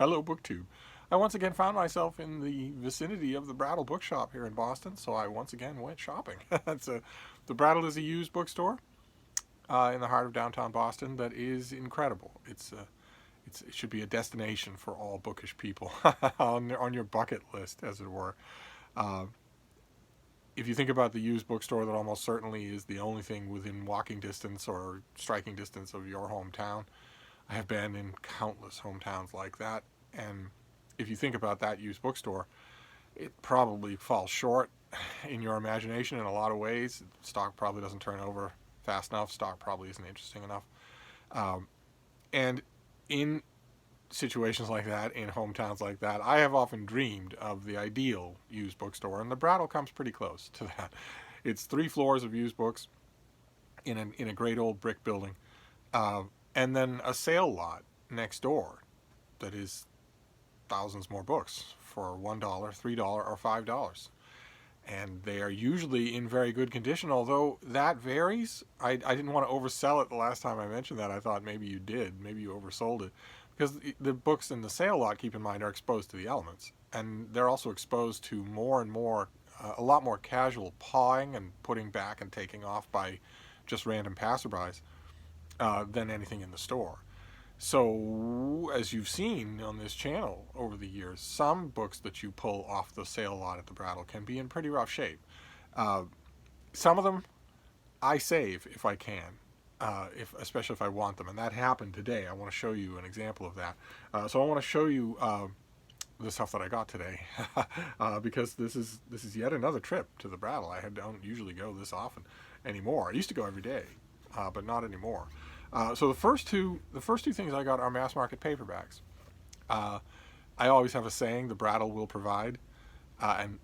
Hello, BookTube. I once again found myself in the vicinity of the Brattle Bookshop here in Boston, so I once again went shopping. The Brattle is a used bookstore in the heart of downtown Boston that is incredible. It should be a destination for all bookish people on your bucket list, as it were. Uh, if you think about the used bookstore that almost certainly is the only thing within walking distance or striking distance of your hometown, I have been in countless hometowns like that, and if you think about that used bookstore, it probably falls short in your imagination in a lot of ways. Stock probably doesn't turn over fast enough. Stock probably isn't interesting enough. And in situations like that, in hometowns like that, I have often dreamed of the ideal used bookstore, and the Brattle comes pretty close to that. It's 3 floors of used books in a great old brick building, and then a sale lot next door that is thousands more books for $1, $3, or $5. And they are usually in very good condition, although that varies. I didn't want to oversell it the last time I mentioned that. I thought maybe you did. Maybe you oversold it. Because the books in the sale lot, keep in mind, are exposed to the elements. And they're also exposed to more and more, a lot more casual pawing and putting back and taking off by just random passerbys than anything in the store. So, as you've seen on this channel over the years, some books that you pull off the sale lot at the Brattle can be in pretty rough shape. Some of them I save if I can, especially if I want them, and that happened today. I want to show you an example of that. So I want to show you the stuff that I got today, because this is yet another trip to the Brattle. I don't usually go this often anymore. I used to go every day, but not anymore. So the first two things I got are mass market paperbacks. I always have a saying: the Brattle will provide, and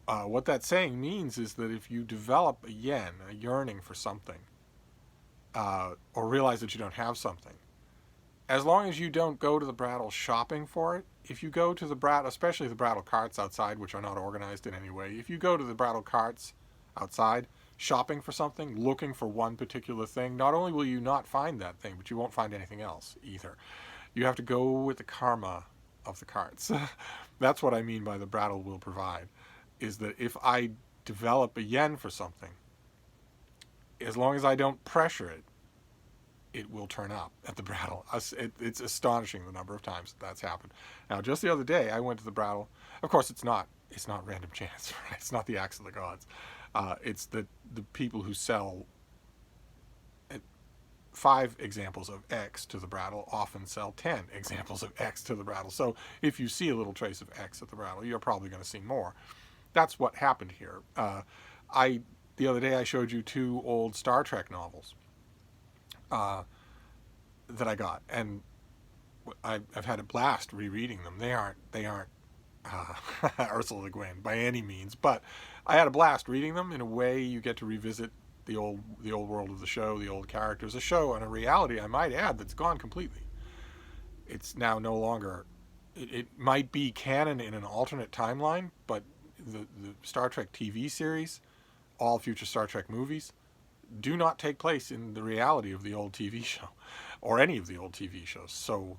what that saying means is that if you develop a yearning for something, or realize that you don't have something, as long as you don't go to the Brattle shopping for it, if you go to the Brattle, especially the Brattle carts outside, which are not organized in any way, if you go to the Brattle carts outside shopping for something, looking for one particular thing, not only will you not find that thing, but you won't find anything else either. You have to go with the karma of the carts. That's what I mean by the Brattle will provide, is that if I develop a yen for something, as long as I don't pressure it, it will turn up at the Brattle. It's astonishing the number of times that's happened. Now, just the other day, I went to the Brattle. Of course, it's not random chance, right? It's not the acts of the gods. It's the people who sell 5 examples of X to the Brattle often sell 10 examples of X to the Brattle. So if you see a little trace of X at the Brattle, you're probably going to see more. That's what happened here. The other day I showed you 2 old Star Trek novels that I got, and I've had a blast rereading them. They aren't Ursula Le Guin by any means, but I had a blast reading them. In a way, you get to revisit the old world of the show, the old characters, a show and a reality, I might add, that's gone completely. It's now no longer. It might be canon in an alternate timeline, but the Star Trek TV series, all future Star Trek movies, do not take place in the reality of the old TV show, or any of the old TV shows. So,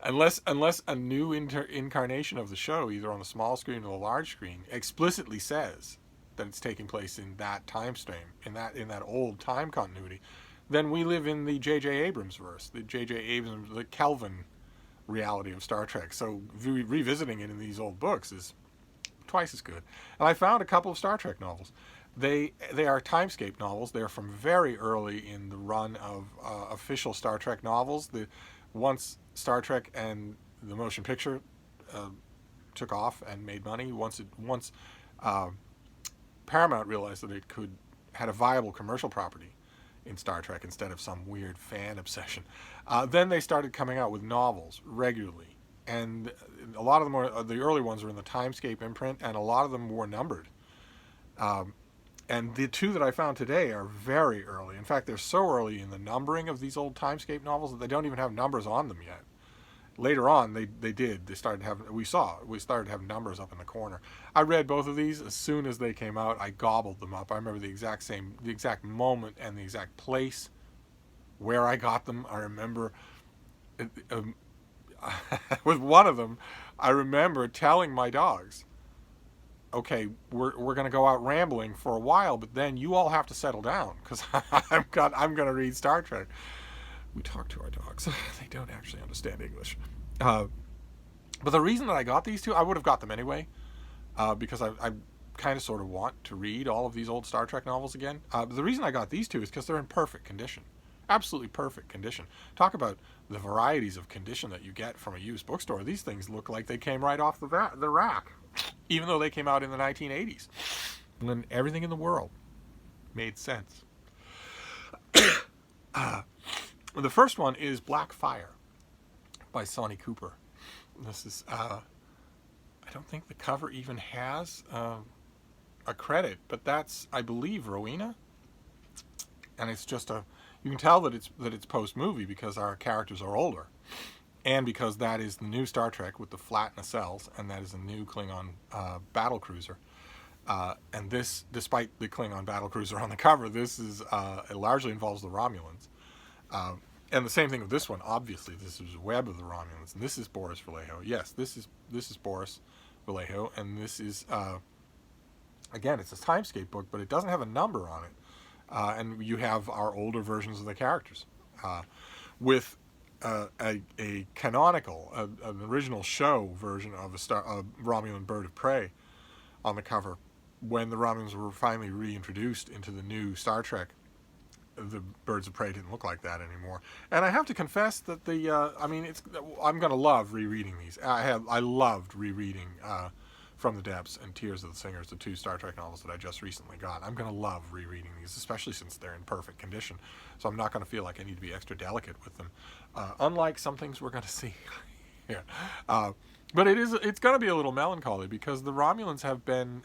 unless a new incarnation of the show, either on the small screen or the large screen, explicitly says that it's taking place in that time stream, in that old time continuity, then we live in the J.J. Abrams verse, the Kelvin reality of Star Trek. So revisiting it in these old books is twice as good. And I found a couple of Star Trek novels. They are timescape novels. They're from very early in the run of official Star Trek novels. Once Star Trek and the motion picture took off and made money, once Paramount realized that it had a viable commercial property in Star Trek instead of some weird fan obsession, then they started coming out with novels regularly. And a lot of them the early ones were in the Timescape imprint, and a lot of them were numbered. And the 2 that I found today are very early. In fact, they're so early in the numbering of these old Timescape novels that they don't even have numbers on them yet. Later on, they did. They started having. We started having numbers up in the corner. I read both of these as soon as they came out. I gobbled them up. I remember the exact moment and the exact place where I got them. I remember with one of them, I remember telling my dogs, okay, we're going to go out rambling for a while, but then you all have to settle down because I'm going to read Star Trek. We talk to our dogs. They don't actually understand English. But the reason that I got these two, I would have got them anyway, because I kind of sort of want to read all of these old Star Trek novels again. But the reason I got these two is because they're in perfect condition. Absolutely perfect condition. Talk about the varieties of condition that you get from a used bookstore. These things look like they came right off the rack, even though they came out in the 1980s, when everything in the world made sense. The first one is Blackfyre by Sonny Cooper. This is, I don't think the cover even has a credit, but that's, I believe, Rowena. And it's just you can tell that it's post-movie because our characters are older. And because that is the new Star Trek with the flat nacelles, and that is a new Klingon battle cruiser. And this, despite the Klingon battle cruiser on the cover, this is it largely involves the Romulans. And the same thing with this one. Obviously, this is Web of the Romulans, and this is Boris Vallejo. Yes, this is Boris Vallejo, and this is again, it's a Timescape book, but it doesn't have a number on it. And you have our older versions of the characters with a canonical, an original show version of a Romulan bird of prey on the cover. When the Romulans were finally reintroduced into the new Star Trek, the birds of prey didn't look like that anymore. And I have to confess that I'm going to love rereading these. I loved rereading From the Depths and Tears of the Singers, the two Star Trek novels that I just recently got. I'm going to love rereading these, especially since they're in perfect condition. So I'm not going to feel like I need to be extra delicate with them, unlike some things we're going to see here. But it's going to be a little melancholy because the Romulans have been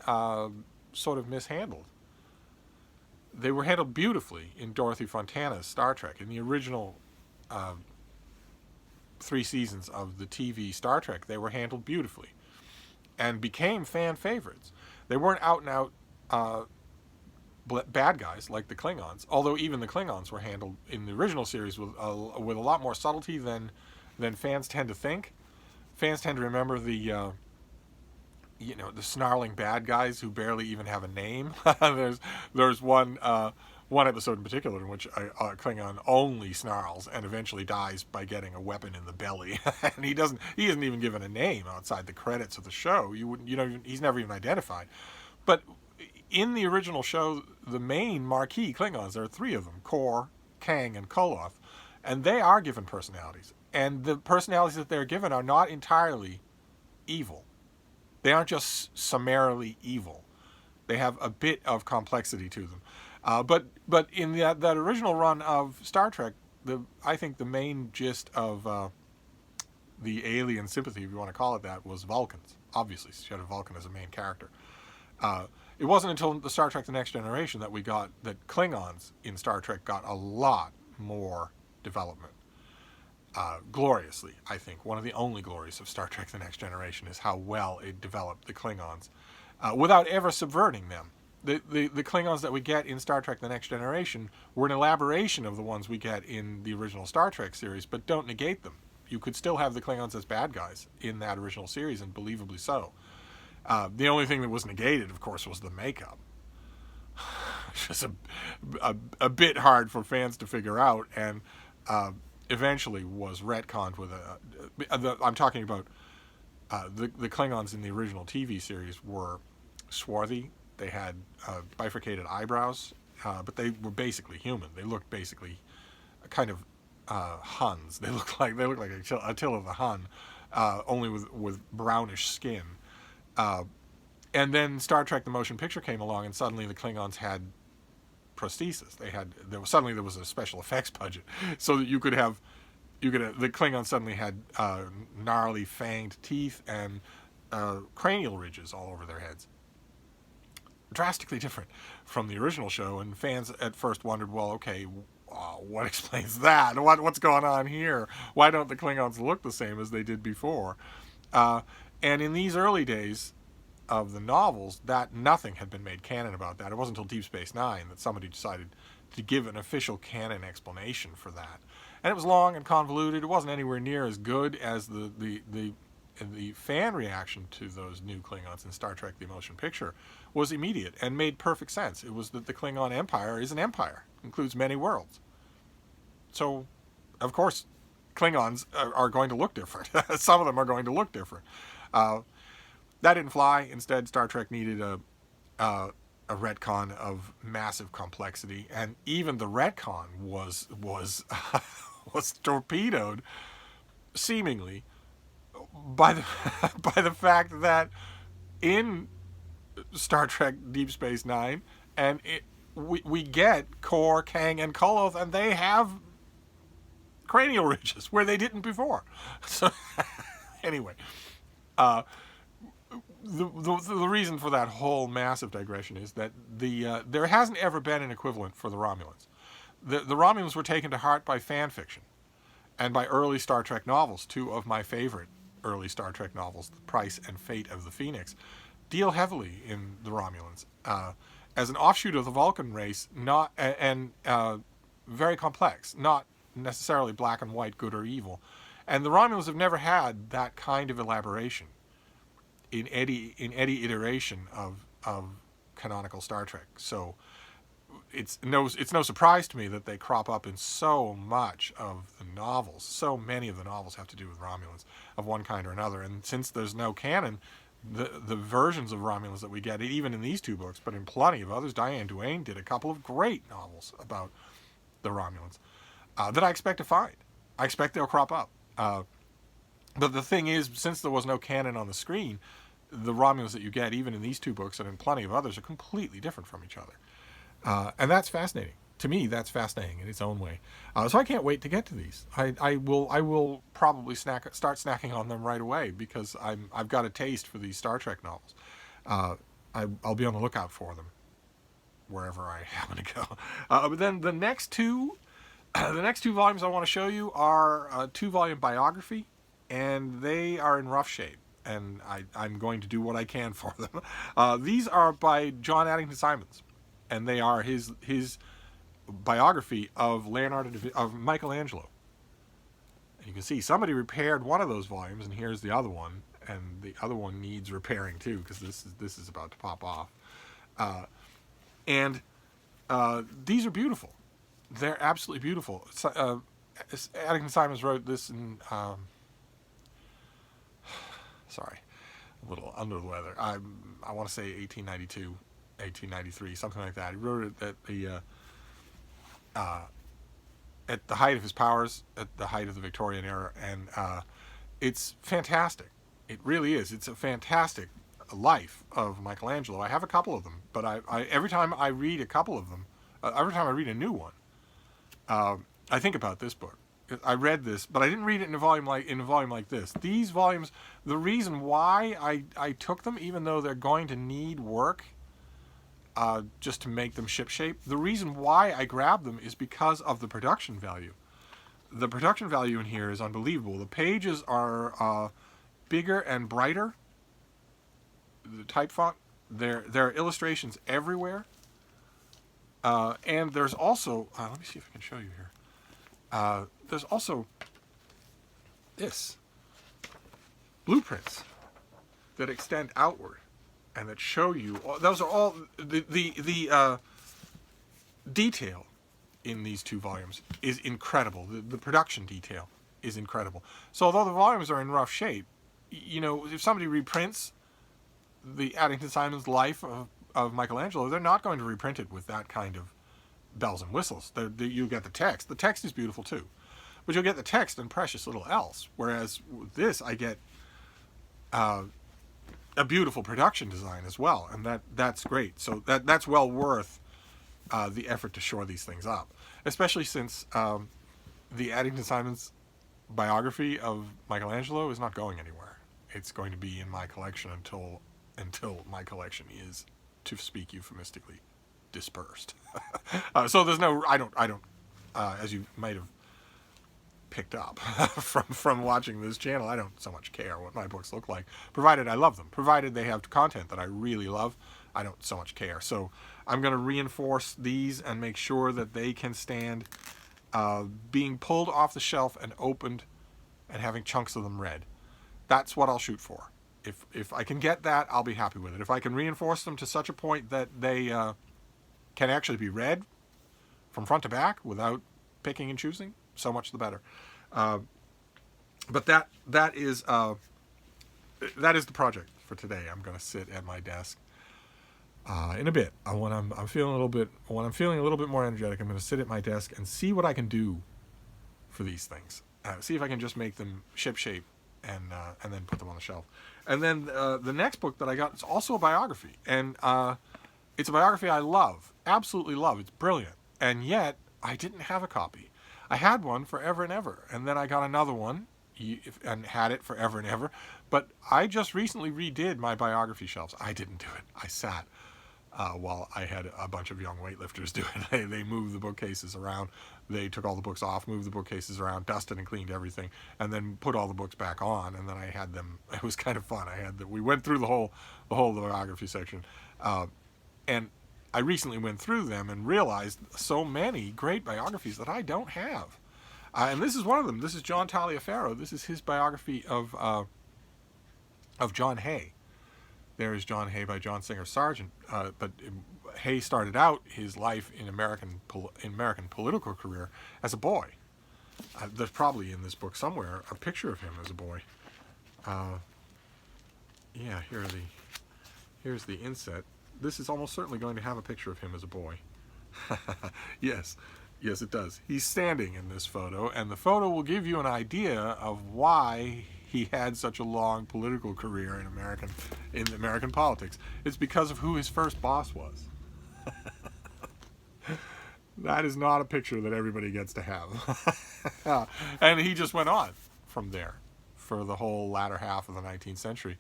sort of mishandled. They were handled beautifully in Dorothy Fontana's Star Trek. In the original 3 seasons of the TV Star Trek, they were handled beautifully and became fan favorites. They weren't out and out bad guys like the Klingons, although even the Klingons were handled in the original series with a lot more subtlety than fans tend to think. Fans tend to remember the snarling bad guys who barely even have a name. there's one episode in particular in which a Klingon only snarls and eventually dies by getting a weapon in the belly, and he isn't even given a name outside the credits of the show. He's never even identified. But in the original show, the main marquee Klingons, there are 3 of them: Kor, Kang, and Koloth, and they are given personalities. And the personalities that they're given are not entirely evil. They aren't just summarily evil. They have a bit of complexity to them. But in that original run of Star Trek, I think the main gist of the alien sympathy, if you want to call it that, was Vulcans. Obviously, you had a Vulcan as a main character. It wasn't until the Star Trek: The Next Generation that that Klingons in Star Trek got a lot more development. Gloriously, I think. One of the only glories of Star Trek: The Next Generation is how well it developed the Klingons without ever subverting them. The Klingons that we get in Star Trek: The Next Generation were an elaboration of the ones we get in the original Star Trek series, but don't negate them. You could still have the Klingons as bad guys in that original series, and believably so. The only thing that was negated, of course, was the makeup. It's just a bit hard for fans to figure out, and eventually was retconned with I'm talking about the Klingons in the original TV series were swarthy. They had bifurcated eyebrows, but they were basically human. They looked basically kind of Huns. They looked like Attila the Hun, only with brownish skin. And then Star Trek: The Motion Picture came along, and suddenly the Klingons had prosthesis. Suddenly there was a special effects budget, so that the Klingons suddenly had gnarly fanged teeth and cranial ridges all over their heads. Drastically different from the original show, and fans at first wondered, well, okay, what explains that? What's going on here? Why don't the Klingons look the same as they did before? And in these early days of the novels, that nothing had been made canon about that. It wasn't until Deep Space Nine that somebody decided to give an official canon explanation for that. And it was long and convoluted. It wasn't anywhere near as good as the fan reaction to those new Klingons in Star Trek: The Motion Picture was immediate and made perfect sense. It was that the Klingon Empire is an empire, includes many worlds. So, of course, Klingons are going to look different. Some of them are going to look different. That didn't fly. Instead, Star Trek needed a retcon of massive complexity, and even the retcon was was torpedoed, seemingly, by the by the fact that in Star Trek Deep Space Nine, we get Kor, Kang, and Koloth, and they have cranial ridges where they didn't before. So anyway, the reason for that whole massive digression is that there hasn't ever been an equivalent for the Romulans. The Romulans were taken to heart by fan fiction and by early Star Trek novels. Two of my favorite early Star Trek novels, The Price and Fate of the Phoenix, deal heavily in the Romulans as an offshoot of the Vulcan race, very complex, not necessarily black and white, good or evil. And the Romulans have never had that kind of elaboration in any iteration of canonical Star Trek. So it's no surprise to me that they crop up in so much of the novels. So many of the novels have to do with Romulans of one kind or another. And since there's no canon, the versions of Romulans that we get, even in these two books, but in plenty of others, Diane Duane did a couple of great novels about the Romulans that I expect to find. I expect they'll crop up. But the thing is, since there was no canon on the screen, the Romulans that you get, even in these two books and in plenty of others, are completely different from each other. And that's fascinating. To me, that's fascinating in its own way. So I can't wait to get to these. I will probably start snacking on them right away because I've got a taste for these Star Trek novels. I'll be on the lookout for them wherever I happen to go. But then the next two volumes I want to show you are a 2-volume biography, and they are in rough shape. And I'm going to do what I can for them. These are by John Addington Simons, and they are his biography of Michelangelo. And you can see somebody repaired one of those volumes, and here's the other one, and the other one needs repairing too because this is about to pop off. These are beautiful. They're absolutely beautiful. Addington Simons wrote this in. Sorry, a little under the weather. I want to say 1892, 1893, something like that. He wrote it at the height of his powers, at the height of the Victorian era, and it's fantastic. It really is. It's a fantastic life of Michelangelo. I have a couple of them, but I every time I read a couple of them, every time I read a new one, I think about this book. I read this, but I didn't read it in a volume like this. These volumes, the reason why I took them, even though they're going to need work just to make them shipshape, the reason why I grabbed them is because of the production value. The production value in here is unbelievable. The pages are bigger and brighter. The type font, there are illustrations everywhere. And there's also, let me see if I can show you here. There's also this blueprints that extend outward and that show you. Those are all the detail in these two volumes is incredible. The production detail is incredible. So although the volumes are in rough shape, you know, if somebody reprints the Addington Simons life of Michelangelo, they're not going to reprint it with that kind of bells and whistles. You get the text. The text is beautiful too. But you'll get the text and precious little else. Whereas with this, I get a beautiful production design as well, and that's great. So that's well worth the effort to shore these things up, especially since the Addington Simons biography of Michelangelo is not going anywhere. It's going to be in my collection until my collection is, to speak euphemistically, dispersed. So there's no, I don't, as you might have picked up from watching this channel, I don't so much care what my books look like, provided I love them, provided they have content that I really love. I don't so much care. So I'm going to reinforce these and make sure that they can stand being pulled off the shelf and opened and having chunks of them read. That's what I'll shoot for. If I can get that, I'll be happy with it. If I can reinforce them to such a point that they can actually be read from front to back without picking and choosing, so much the better. But that is the project for today. I'm going to sit at my desk in a bit. When I'm feeling a little bit more energetic, I'm going to sit at my desk and see what I can do for these things. See if I can just make them ship-shape and then put them on the shelf. And then the next book that I got is also a biography, and it's a biography I love, absolutely love. It's brilliant, and yet I didn't have a copy. I had one forever and ever, and then I got another one and had it forever and ever. But I just recently redid my biography shelves. I didn't do it. I sat while I had a bunch of young weightlifters do it. They moved the bookcases around. They took all the books off, moved the bookcases around, dusted and cleaned everything, and then put all the books back on. And then I had them. It was kind of fun. We went through the whole biography section, and I recently went through them and realized so many great biographies that I don't have. And this is one of them. This is John Taliaferro. This is his biography of John Hay. There is John Hay by John Singer Sargent. But Hay started out his life in American political career as a boy. There's probably in this book somewhere a picture of him as a boy. Yeah, here's the inset. This is almost certainly going to have a picture of him as a boy. Yes, it does. He's standing in this photo, and the photo will give you an idea of why he had such a long political career in American politics. It's because of who his first boss was. That is not a picture that everybody gets to have. And he just went on from there for the whole latter half of the 19th century.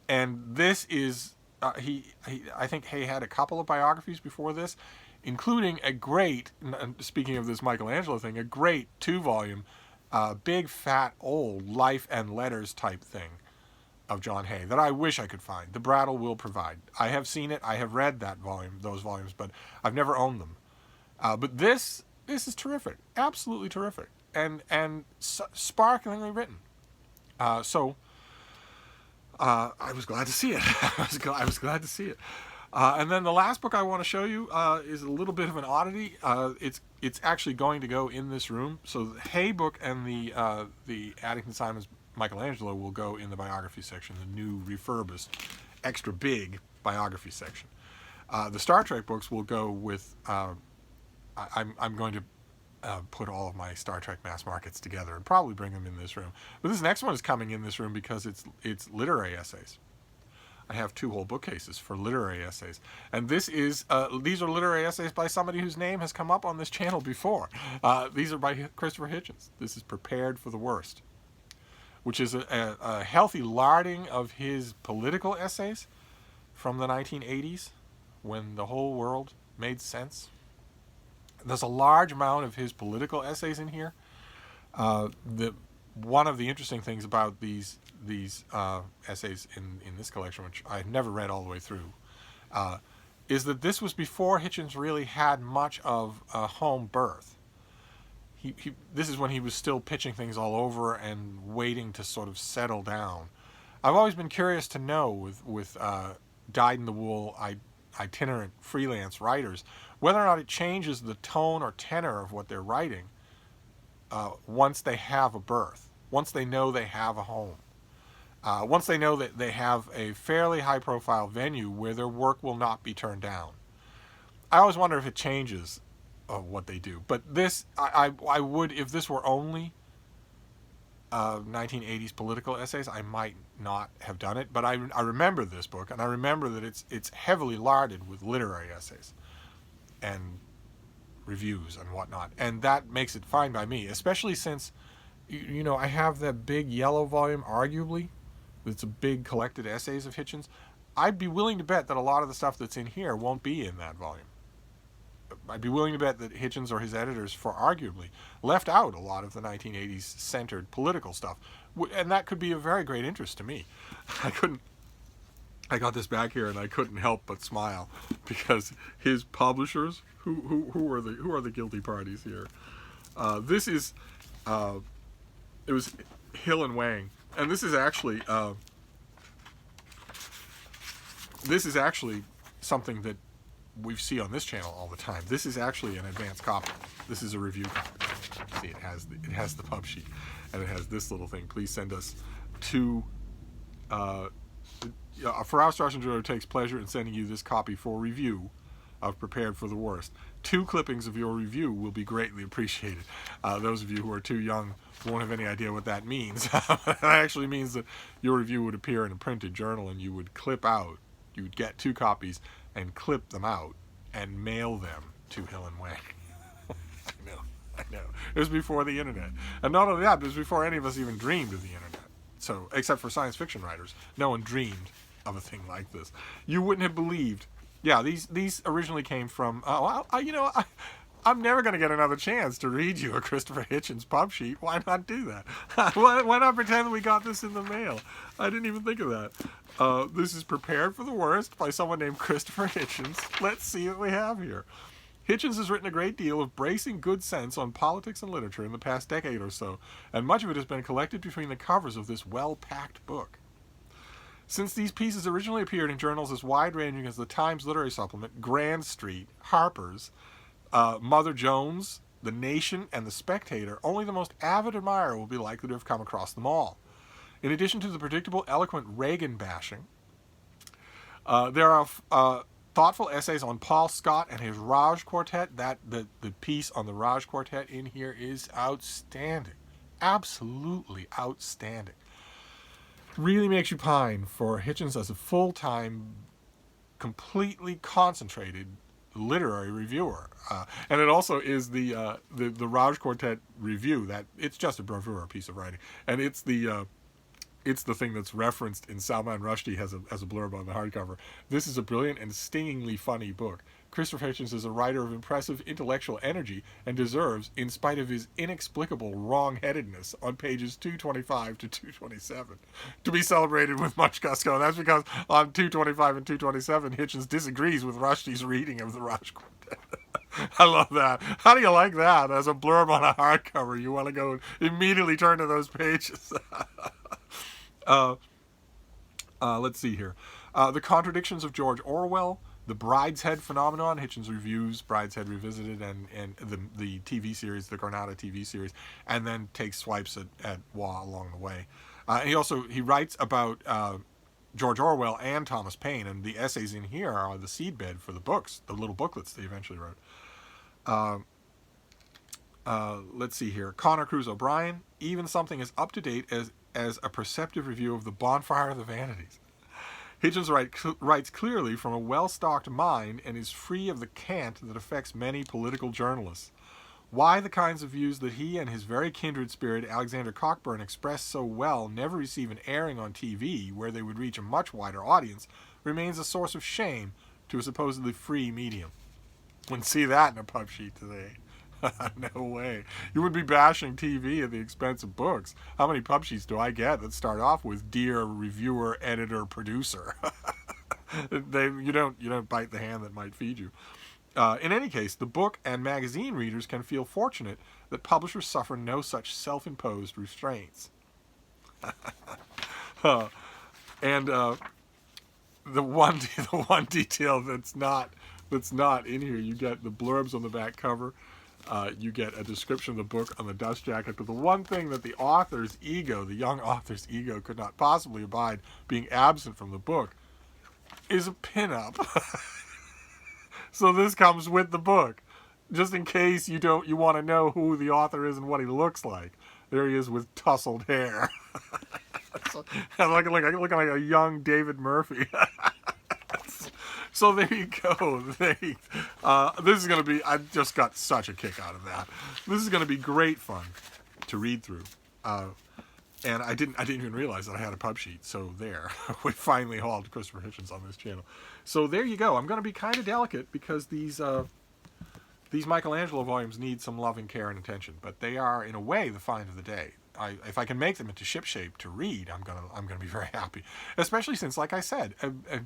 And this is... I think Hay had a couple of biographies before this, including a great, speaking of this Michelangelo thing, a great 2-volume, big, fat, old life and letters type thing of John Hay that I wish I could find. The Brattle will provide. I have seen it. I have read those volumes, but I've never owned them. But this is terrific, absolutely terrific, and sparklingly written. So I was glad to see it. I was glad to see it. And then the last book I want to show you is a little bit of an oddity. It's actually going to go in this room. So the Hay book and the Addington Simons Michelangelo will go in the biography section, the new refurbished, extra big biography section. The Star Trek books will go with. I'm going to put all of my Star Trek mass markets together and probably bring them in this room. But this next one is coming in this room because it's literary essays. I have 2 whole bookcases for literary essays, and these are literary essays by somebody whose name has come up on this channel before. These are by Christopher Hitchens. This is Prepared for the Worst, which is a healthy larding of his political essays from the 1980s, when the whole world made sense. There's a large amount of his political essays in here. One of the interesting things about these essays in this collection, which I've never read all the way through, is that this was before Hitchens really had much of a home berth. This is when he was still pitching things all over and waiting to sort of settle down. I've always been curious to know with dyed-in-the-wool itinerant freelance writers whether or not it changes the tone or tenor of what they're writing once they have a berth, once they know they have a home, once they know that they have a fairly high-profile venue where their work will not be turned down. I always wonder if it changes what they do. But this, I would, if this were only 1980s political essays, I might not have done it. But I remember this book, and I remember that it's heavily larded with literary essays and reviews and whatnot, and that makes it fine by me, especially since I have that big yellow volume, arguably it's a big collected essays of Hitchens. I'd be willing to bet that a lot of the stuff that's in here won't be in that volume. I'd be willing to bet that Hitchens or his editors, for arguably, left out a lot of the 1980s centered political stuff, and that could be of very great interest to me. I got this back here and I couldn't help but smile because his publishers, who are the guilty parties here? This is, it was Hill and Wang, and this is actually something that we see on this channel all the time. This is actually an advanced copy. This is a review copy. See, it has the pub sheet, and it has this little thing. Please send us two. For our Starship Enjoyer takes pleasure in sending you this copy for review of Prepared for the Worst. 2 clippings of your review will be greatly appreciated. Those of you who are too young won't have any idea what that means. That actually means that your review would appear in a printed journal, and you would you would get 2 copies and clip them out and mail them to Hill and Wang. I know. It was before the internet. And not only that, it was before any of us even dreamed of the internet. So, except for science fiction writers, no one dreamed of a thing like this. You wouldn't have believed. Yeah, these originally came from, I'm never going to get another chance to read you a Christopher Hitchens pub sheet. Why not do that? Why not pretend that we got this in the mail? I didn't even think of that. This is Prepared for the Worst by someone named Christopher Hitchens. Let's see what we have here. Hitchens has written a great deal of bracing good sense on politics and literature in the past decade or so, and much of it has been collected between the covers of this well-packed book. Since these pieces originally appeared in journals as wide-ranging as the Times Literary Supplement, Grand Street, Harper's, Mother Jones, The Nation, and The Spectator, only the most avid admirer will be likely to have come across them all. In addition to the predictable, eloquent Reagan bashing, there are thoughtful essays on Paul Scott and his Raj Quartet. The piece on the Raj Quartet in here is outstanding. Absolutely outstanding. Really makes you pine for Hitchens as a full-time, completely concentrated literary reviewer. And it also is the Raj Quartet review. That it's just a bravura piece of writing. And it's the thing that's referenced in Salman Rushdie as a blurb on the hardcover. This is a brilliant and stingingly funny book. Christopher Hitchens is a writer of impressive intellectual energy and deserves, in spite of his inexplicable wrong-headedness on pages 225 to 227, to be celebrated with much gusto. That's because on 225 and 227, Hitchens disagrees with Rushdie's reading of the Raj Quartet. I love that. How do you like that? As a blurb on a hardcover, you want to go immediately turn to those pages. Let's see here. The Contradictions of George Orwell, The Brideshead Phenomenon. Hitchens reviews Brideshead Revisited and the TV series, the Granada TV series, and then takes swipes at Waugh along the way. He writes about George Orwell and Thomas Paine, and the essays in here are the seedbed for the books, the little booklets they eventually wrote. Let's see here. Connor Cruz O'Brien, even something as up-to-date as a perceptive review of the Bonfire of the Vanities. Hitchens writes clearly from a well-stocked mind and is free of the cant that affects many political journalists. Why the kinds of views that he and his very kindred spirit Alexander Cockburn express so well never receive an airing on TV where they would reach a much wider audience remains a source of shame to a supposedly free medium. Wouldn't see that in a pub sheet today. No way. You would be bashing TV at the expense of books. How many pub sheets do I get that start off with "Dear Reviewer, Editor, Producer"? You don't bite the hand that might feed you. In any case, the book and magazine readers can feel fortunate that publishers suffer no such self-imposed restraints. And the one detail that's not in here, you get the blurbs on the back cover. You get a description of the book on the dust jacket, but the one thing that the young author's ego, could not possibly abide being absent from the book is a pinup. So this comes with the book, just in case you want to know who the author is and what he looks like. There he is with tousled hair, looking like a young David Murphy. So there you go. This is going to be, I just got such a kick out of that. This is going to be great fun to read through. And I didn't even realize that I had a pub sheet. So there, we finally hauled Christopher Hitchens on this channel. So there you go. I'm going to be kind of delicate because these Michelangelo volumes need some loving care and attention, but they are in a way the find of the day. If I can make them into shipshape to read, I'm gonna be very happy. Especially since, like I said, a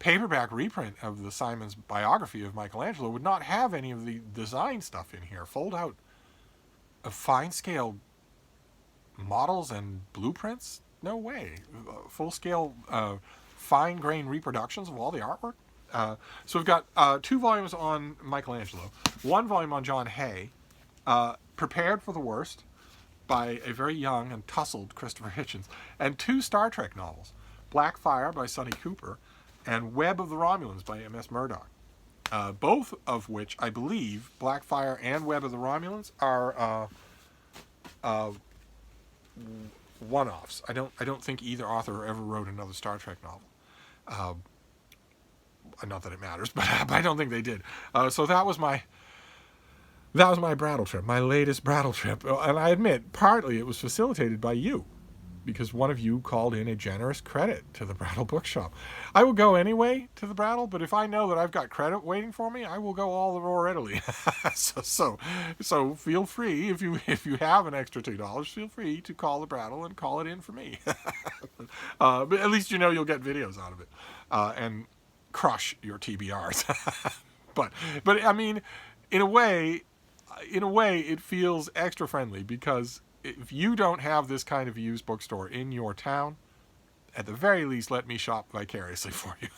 paperback reprint of the Simons biography of Michelangelo would not have any of the design stuff in here. Fold out fine scale models and blueprints? No way. Full scale, fine grain reproductions of all the artwork. So we've got 2 volumes on Michelangelo, 1 volume on John Hay, Prepared for the Worst by a very young and tousled Christopher Hitchens, and 2 Star Trek novels, Blackfyre by Sonny Cooper and Web of the Romulans by M.S. Murdoch. Both of which, I believe, Blackfyre and Web of the Romulans are one-offs. I don't think either author ever wrote another Star Trek novel. Not that it matters, but I don't think they did. So that was my Brattle trip, my latest Brattle trip. And I admit, partly it was facilitated by you, because one of you called in a generous credit to the Brattle Bookshop. I will go anyway to the Brattle, but if I know that I've got credit waiting for me, I will go all the more readily. So feel free, if you have an extra $2, feel free to call the Brattle and call it in for me. But at least you know you'll get videos out of it, and crush your TBRs. but I mean, in a way, it feels extra friendly, because if you don't have this kind of used bookstore in your town, at the very least, let me shop vicariously for you.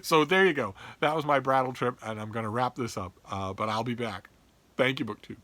So there you go. That was my Brattle trip, and I'm going to wrap this up, but I'll be back. Thank you, BookTube.